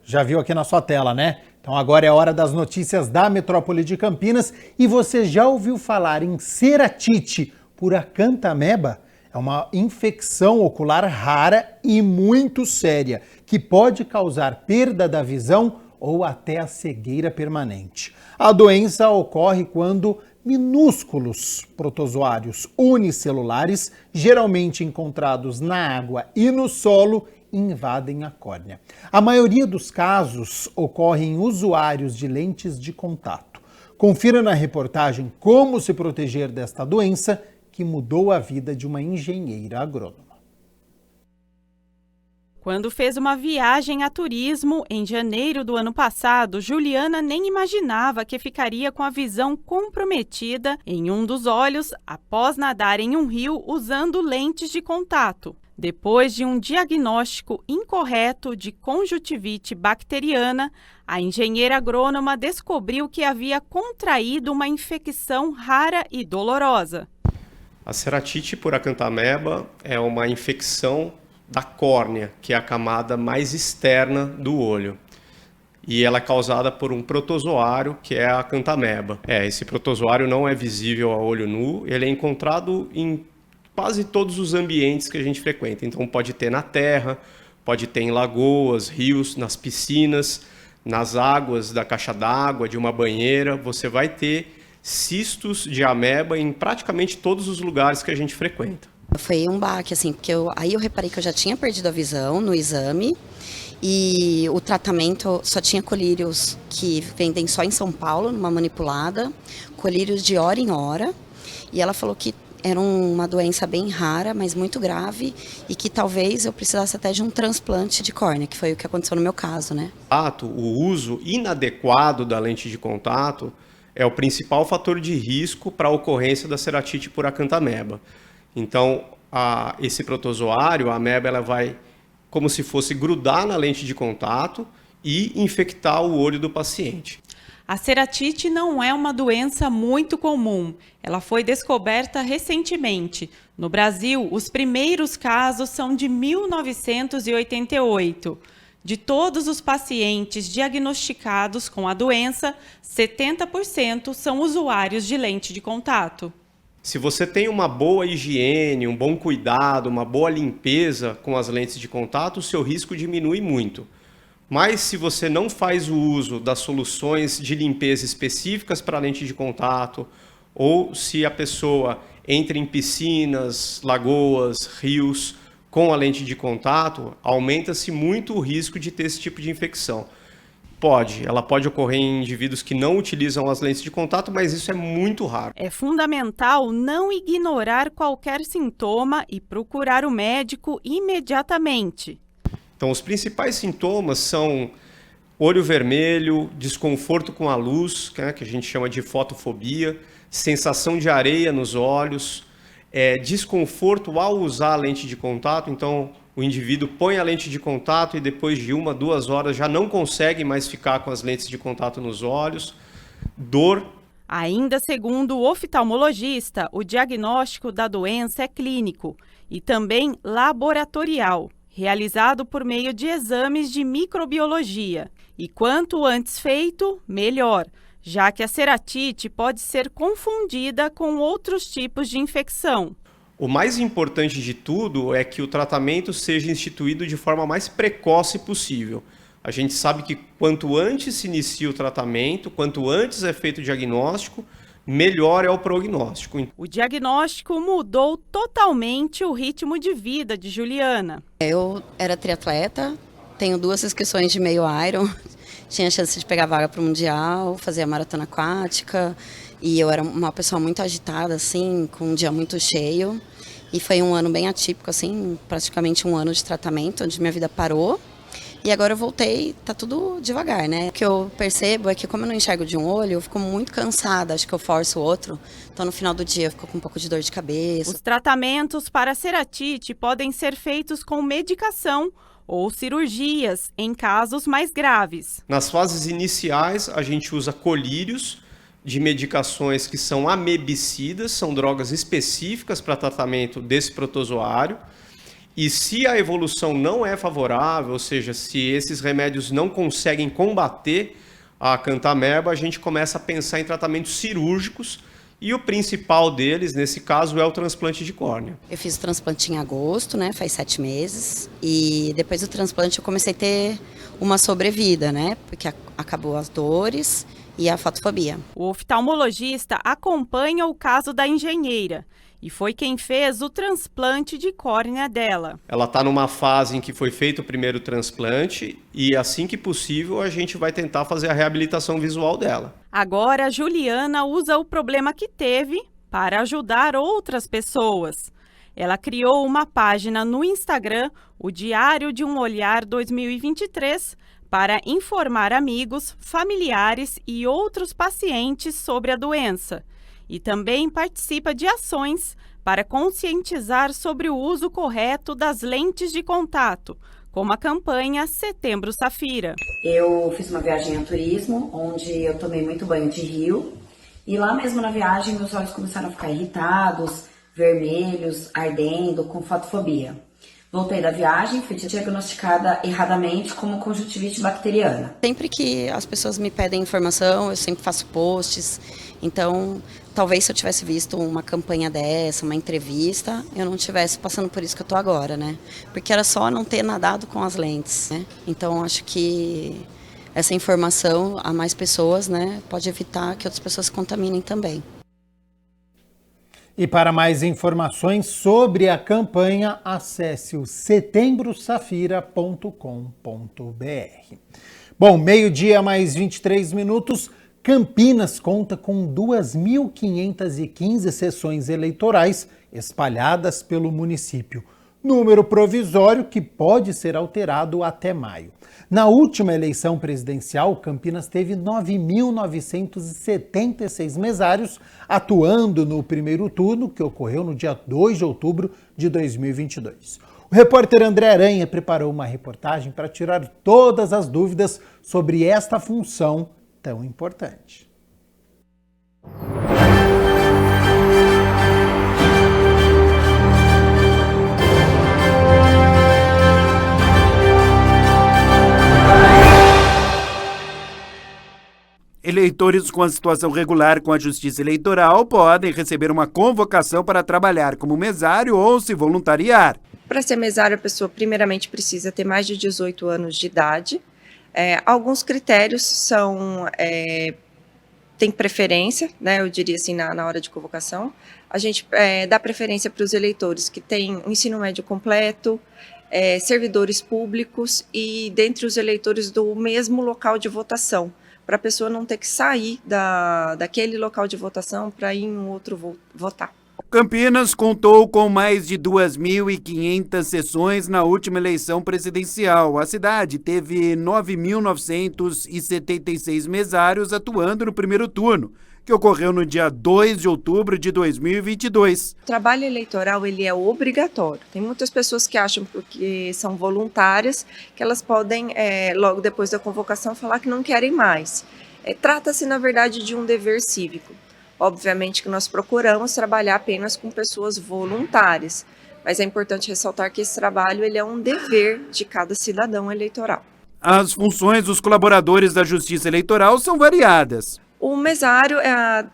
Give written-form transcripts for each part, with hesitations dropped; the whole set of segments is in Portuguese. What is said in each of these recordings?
Já viu aqui na sua tela, né? Então agora é hora das notícias da metrópole de Campinas e você já ouviu falar em ceratite por acanthameba? É uma infecção ocular rara e muito séria que pode causar perda da visão ou até a cegueira permanente. A doença ocorre quando minúsculos protozoários unicelulares, geralmente encontrados na água e no solo, invadem a córnea. A maioria dos casos ocorre em usuários de lentes de contato. Confira na reportagem como se proteger desta doença que mudou a vida de uma engenheira agrônoma. Quando fez uma viagem a turismo em janeiro do ano passado, Juliana nem imaginava que ficaria com a visão comprometida em um dos olhos após nadar em um rio usando lentes de contato. Depois de um diagnóstico incorreto de conjuntivite bacteriana, a engenheira agrônoma descobriu que havia contraído uma infecção rara e dolorosa. A ceratite por acanthameba é uma infecção da córnea, que é a camada mais externa do olho. E ela é causada por um protozoário, que é a acanthameba. Esse protozoário não é visível a olho nu, ele é encontrado em quase todos os ambientes que a gente frequenta. Então pode ter na terra, pode ter em lagoas, rios, nas piscinas, nas águas da caixa d'água, de uma banheira. Você vai ter cistos de ameba em praticamente todos os lugares que a gente frequenta. Foi um baque, assim, porque aí eu reparei que eu já tinha perdido a visão no exame e o tratamento só tinha colírios que vendem só em São Paulo, numa manipulada, colírios de hora em hora, e ela falou que era uma doença bem rara, mas muito grave, e que talvez eu precisasse até de um transplante de córnea, que foi o que aconteceu no meu caso, né? O uso inadequado da lente de contato é o principal fator de risco para a ocorrência da ceratite por acanthameba. Então, esse protozoário, a ameba, ela vai como se fosse grudar na lente de contato e infectar o olho do paciente. A ceratite não é uma doença muito comum. Ela foi descoberta recentemente. No Brasil, os primeiros casos são de 1988. De todos os pacientes diagnosticados com a doença, 70% são usuários de lente de contato. Se você tem uma boa higiene, um bom cuidado, uma boa limpeza com as lentes de contato, o seu risco diminui muito. Mas se você não faz o uso das soluções de limpeza específicas para a lente de contato, ou se a pessoa entra em piscinas, lagoas, rios com a lente de contato, aumenta-se muito o risco de ter esse tipo de infecção. Ela pode ocorrer em indivíduos que não utilizam as lentes de contato, mas isso é muito raro. É fundamental não ignorar qualquer sintoma e procurar o médico imediatamente. Então, os principais sintomas são olho vermelho, desconforto com a luz, que a gente chama de fotofobia, sensação de areia nos olhos, desconforto ao usar a lente de contato. Então, o indivíduo põe a lente de contato e depois de 1 a 2 horas já não consegue mais ficar com as lentes de contato nos olhos. Dor. Ainda segundo o oftalmologista, o diagnóstico da doença é clínico e também laboratorial, realizado por meio de exames de microbiologia. E quanto antes feito, melhor, já que a ceratite pode ser confundida com outros tipos de infecção. O mais importante de tudo é que o tratamento seja instituído de forma mais precoce possível. A gente sabe que quanto antes se inicia o tratamento, quanto antes é feito o diagnóstico, melhor é o prognóstico. O diagnóstico mudou totalmente o ritmo de vida de Juliana. Eu era triatleta, tenho 2 inscrições de meio Iron, tinha chance de pegar vaga para o Mundial, fazer a maratona aquática. E eu era uma pessoa muito agitada, assim, com um dia muito cheio. E foi um ano bem atípico, assim, praticamente um ano de tratamento, onde minha vida parou. E agora eu voltei, tá tudo devagar, né? O que eu percebo é que como eu não enxergo de um olho, eu fico muito cansada, acho que eu forço o outro. Então no final do dia eu fico com um pouco de dor de cabeça. Os tratamentos para ceratite podem ser feitos com medicação ou cirurgias, em casos mais graves. Nas fases iniciais, a gente usa colírios de medicações que são amebicidas, são drogas específicas para tratamento desse protozoário. E se a evolução não é favorável, ou seja, se esses remédios não conseguem combater a acanthameba, a gente começa a pensar em tratamentos cirúrgicos, e o principal deles, nesse caso, é o transplante de córnea. Eu fiz o transplante em agosto, né, faz 7 meses, e depois do transplante eu comecei a ter uma sobrevida, né, porque acabou as dores e a fotofobia. O oftalmologista acompanha o caso da engenheira e foi quem fez o transplante de córnea dela. Ela está numa fase em que foi feito o primeiro transplante e, assim que possível, a gente vai tentar fazer a reabilitação visual dela. Agora, a Juliana usa o problema que teve para ajudar outras pessoas. Ela criou uma página no Instagram, o Diário de um Olhar 2023, para informar amigos, familiares e outros pacientes sobre a doença. E também participa de ações para conscientizar sobre o uso correto das lentes de contato, como a campanha Setembro Safira. Eu fiz uma viagem a turismo, onde eu tomei muito banho de rio, e lá mesmo na viagem meus olhos começaram a ficar irritados, vermelhos, ardendo, com fotofobia. Voltei da viagem, fui diagnosticada erradamente como conjuntivite bacteriana. Sempre que as pessoas me pedem informação, eu sempre faço posts. Então, talvez se eu tivesse visto uma campanha dessa, uma entrevista, eu não estivesse passando por isso que eu estou agora, né? Porque era só não ter nadado com as lentes, né? Então, acho que essa informação a mais pessoas, né, pode evitar que outras pessoas se contaminem também. E para mais informações sobre a campanha, acesse o setembrosafira.com.br. Bom, meio-dia mais 23 minutos, Campinas conta com 2.515 sessões eleitorais espalhadas pelo município. Número provisório que pode ser alterado até maio. Na última eleição presidencial, Campinas teve 9.976 mesários atuando no primeiro turno, que ocorreu no dia 2 de outubro de 2022. O repórter André Aranha preparou uma reportagem para tirar todas as dúvidas sobre esta função tão importante. Eleitores com a situação regular com a Justiça Eleitoral podem receber uma convocação para trabalhar como mesário ou se voluntariar. Para ser mesário, a pessoa primeiramente precisa ter mais de 18 anos de idade. Alguns critérios são, tem preferência, né, eu diria assim, na hora de convocação. A gente dá preferência para os eleitores que têm um ensino médio completo, servidores públicos e dentre os eleitores do mesmo local de votação, para a pessoa não ter que sair daquele local de votação para ir em um outro votar. Campinas contou com mais de 2.500 sessões na última eleição presidencial. A cidade teve 9.976 mesários atuando no primeiro turno, que ocorreu no dia 2 de outubro de 2022. O trabalho eleitoral ele é obrigatório. Tem muitas pessoas que acham, porque são voluntárias, que elas podem, logo depois da convocação, falar que não querem mais. Trata-se, na verdade, de um dever cívico. Obviamente que nós procuramos trabalhar apenas com pessoas voluntárias, mas é importante ressaltar que esse trabalho ele é um dever de cada cidadão eleitoral. As funções dos colaboradores da Justiça Eleitoral são variadas. O mesário,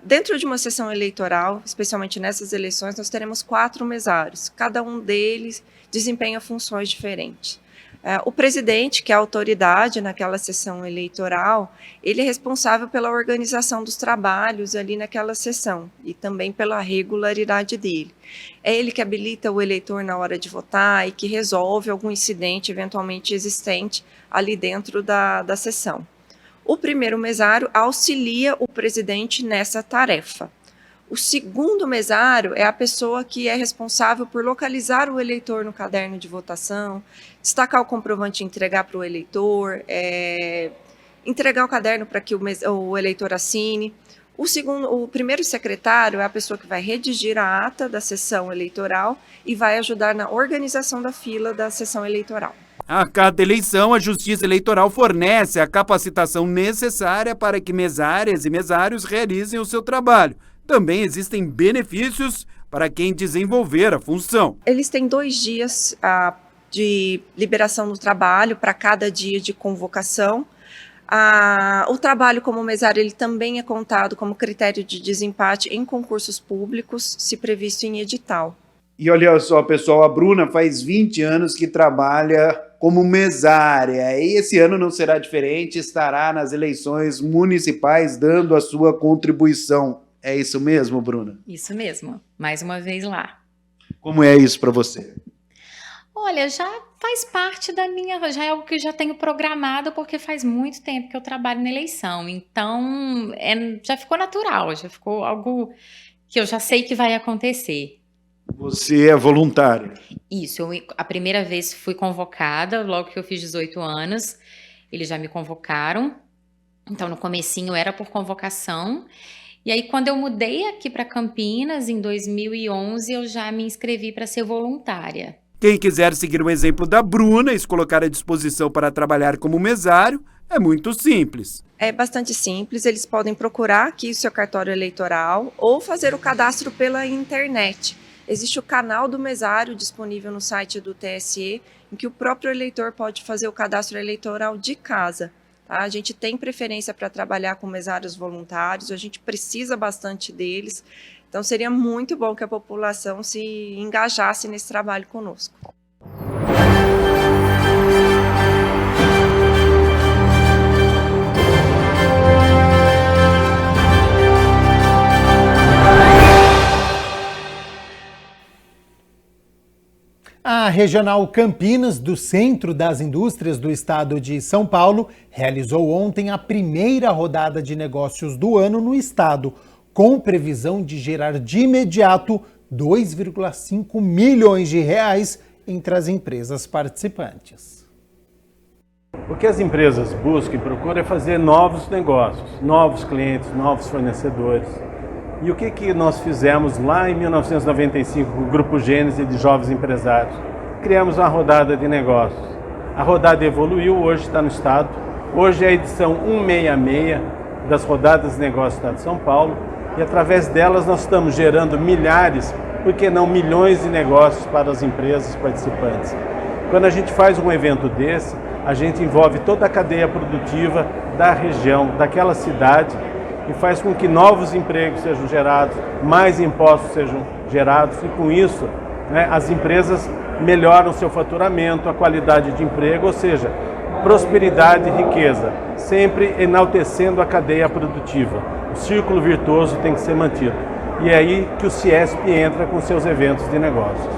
dentro de uma sessão eleitoral, especialmente nessas eleições, nós teremos 4 mesários. Cada um deles desempenha funções diferentes. O presidente, que é a autoridade naquela sessão eleitoral, ele é responsável pela organização dos trabalhos ali naquela sessão e também pela regularidade dele. É ele que habilita o eleitor na hora de votar e que resolve algum incidente eventualmente existente ali dentro da sessão. O primeiro mesário auxilia o presidente nessa tarefa. O segundo mesário é a pessoa que é responsável por localizar o eleitor no caderno de votação, destacar o comprovante e entregar para o eleitor, entregar o caderno para que o eleitor assine. O primeiro secretário é a pessoa que vai redigir a ata da sessão eleitoral e vai ajudar na organização da fila da sessão eleitoral. A cada eleição, a Justiça Eleitoral fornece a capacitação necessária para que mesárias e mesários realizem o seu trabalho. Também existem benefícios para quem desenvolver a função. Eles têm 2 dias de liberação do trabalho para cada dia de convocação. O trabalho como mesário ele também é contado como critério de desempate em concursos públicos, se previsto em edital. E olha só, pessoal, a Bruna faz 20 anos que trabalha como mesária e esse ano não será diferente, estará nas eleições municipais dando a sua contribuição. É isso mesmo, Bruna? Isso mesmo, mais uma vez lá. Como é isso para você? Olha, já faz parte da minha, já é algo que eu já tenho programado, porque faz muito tempo que eu trabalho na eleição, então já ficou natural, já ficou algo que eu já sei que vai acontecer. Você é voluntária? Isso, a primeira vez fui convocada, logo que eu fiz 18 anos, eles já me convocaram, então no comecinho era por convocação, e aí quando eu mudei aqui para Campinas, em 2011, eu já me inscrevi para ser voluntária. Quem quiser seguir o exemplo da Bruna e se colocar à disposição para trabalhar como mesário, é muito simples. É bastante simples, eles podem procurar aqui o seu cartório eleitoral ou fazer o cadastro pela internet. Existe o canal do mesário disponível no site do TSE, em que o próprio eleitor pode fazer o cadastro eleitoral de casa. Tá? A gente tem preferência para trabalhar com mesários voluntários, a gente precisa bastante deles. Então seria muito bom que a população se engajasse nesse trabalho conosco. A Regional Campinas, do Centro das Indústrias do Estado de São Paulo, realizou ontem a primeira rodada de negócios do ano no estado, com previsão de gerar de imediato 2,5 milhões de reais entre as empresas participantes. O que as empresas buscam e procuram é fazer novos negócios, novos clientes, novos fornecedores. E o que nós fizemos lá em 1995 com o Grupo Gênese de Jovens Empresários? Criamos uma rodada de negócios. A rodada evoluiu, hoje está no estado. Hoje é a edição 166 das rodadas de negócios do estado de São Paulo. E através delas nós estamos gerando milhares, por que não milhões de negócios para as empresas participantes. Quando a gente faz um evento desse, a gente envolve toda a cadeia produtiva da região, daquela cidade, e faz com que novos empregos sejam gerados, mais impostos sejam gerados, e com isso as empresas melhoram seu faturamento, a qualidade de emprego, ou seja, prosperidade e riqueza, sempre enaltecendo a cadeia produtiva. O círculo virtuoso tem que ser mantido. E é aí que o Ciesp entra com seus eventos de negócios.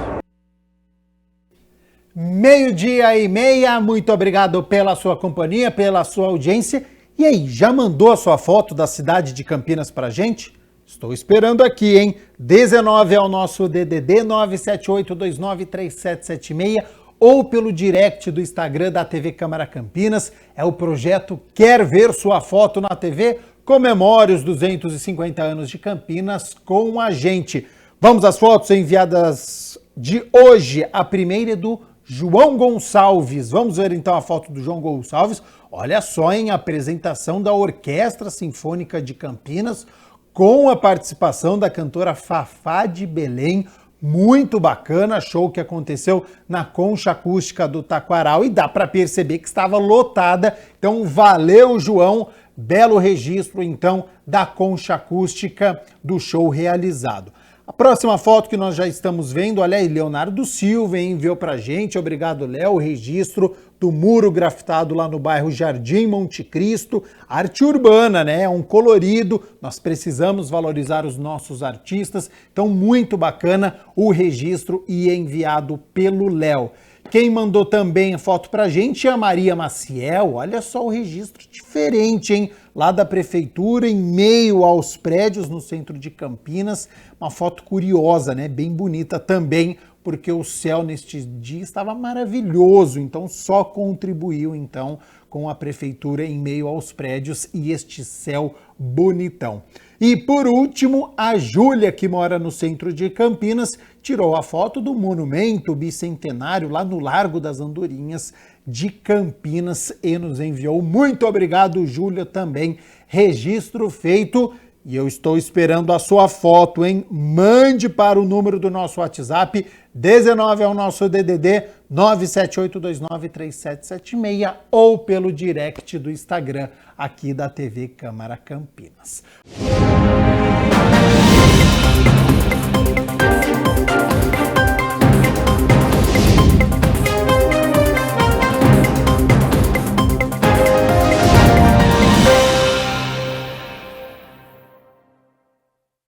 12:30, muito obrigado pela sua companhia, pela sua audiência. E aí, já mandou a sua foto da cidade de Campinas pra gente? Estou esperando aqui, hein? 19 é o nosso DDD 978293776 ou pelo direct do Instagram da TV Câmara Campinas. É o projeto Quer Ver Sua Foto na TV? Comemore os 250 anos de Campinas com a gente. Vamos às fotos enviadas de hoje. A primeira é do João Gonçalves. Vamos ver então a foto do João Gonçalves. Olha só, em apresentação da Orquestra Sinfônica de Campinas, com a participação da cantora Fafá de Belém. Muito bacana, show que aconteceu na Concha Acústica do Taquaral e dá para perceber que estava lotada. Então valeu, João, belo registro então da Concha Acústica do show realizado. A próxima foto que nós já estamos vendo, olha aí, Leonardo Silva enviou pra gente, obrigado Léo, o registro do muro grafitado lá no bairro Jardim Monte Cristo, arte urbana, né, um colorido, nós precisamos valorizar os nossos artistas, então muito bacana o registro e enviado pelo Léo. Quem mandou também a foto pra gente é a Maria Maciel, olha só o registro diferente, hein? Lá da prefeitura, em meio aos prédios no centro de Campinas, uma foto curiosa, né? Bem bonita também, porque o céu neste dia estava maravilhoso, então só contribuiu então com a prefeitura em meio aos prédios e este céu bonitão. E por último, a Júlia, que mora no centro de Campinas, tirou a foto do monumento bicentenário lá no Largo das Andorinhas de Campinas e nos enviou. Muito obrigado, Júlia, também. Registro feito. E eu estou esperando a sua foto, hein? Mande para o número do nosso WhatsApp, 19 é o nosso DDD, 978293776, ou pelo direct do Instagram aqui da TV Câmara Campinas.